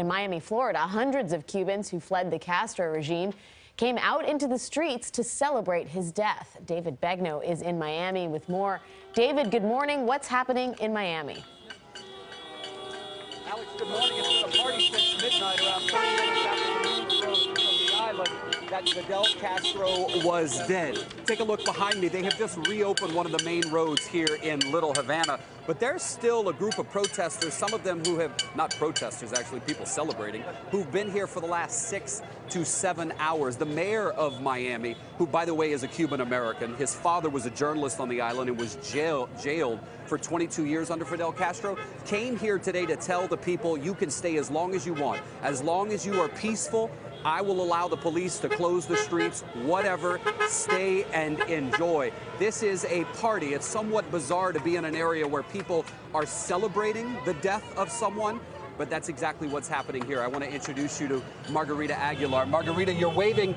In Miami, Florida, hundreds of Cubans who fled the Castro regime came out into the streets to celebrate his death. David Begnaud is in Miami with more. David, good morning. What's happening in Miami? Alex, good morning. It's been a party since midnight, around 30 minutes after the news broke from the island that Fidel Castro was dead. Take a look behind me. They have just reopened one of the main roads here in Little Havana. But there's still a group of protesters, some of them who have, not protesters actually, people celebrating, who've been here for the last 6 to 7 hours. The mayor of Miami, who by the way is a Cuban American, his father was a journalist on the island and was jailed for 22 years under Fidel Castro, came here today to tell the people you can stay as long as you want. As long as you are peaceful, I will allow the police to close the streets, whatever, stay and enjoy. This is a party. It's somewhat bizarre to be in an area where people are celebrating the death of someone, but that's exactly what's happening here. I want to introduce you to Margarita Aguilar. Margarita, you're waving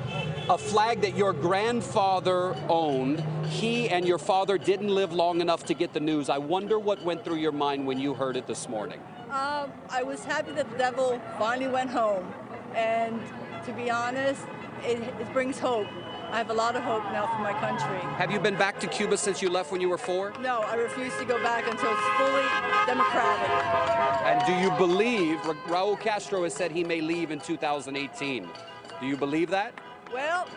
a flag that your grandfather owned. He and your father didn't live long enough to get the news. I wonder what went through your mind when you heard it this morning. I was happy that the devil finally went home. And to be honest, it brings hope. I have a lot of hope now for my country. Have you been back to Cuba since you left when you were 4? No, I refuse to go back until it's fully democratic. And do you believe, Raul Castro has said he may leave in 2018. Do you believe that? Well,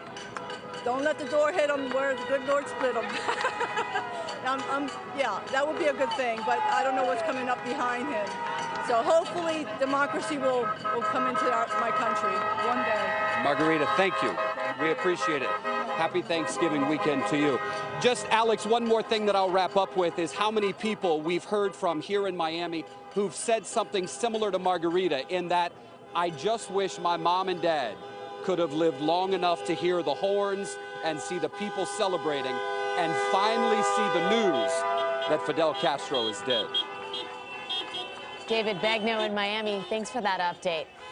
don't let the door hit him where the good Lord split him. Yeah, that would be a good thing, but I don't know what's coming up behind him. So hopefully democracy will come into my country one day. Margarita, thank you. We appreciate it. Happy Thanksgiving weekend to you. Just, Alex, one more thing that I'll wrap up with is how many people we've heard from here in Miami who've said something similar to Margarita in that, I just wish my mom and dad could have lived long enough to hear the horns and see the people celebrating and finally see the news that Fidel Castro is dead. David Begnaud in Miami, thanks for that update.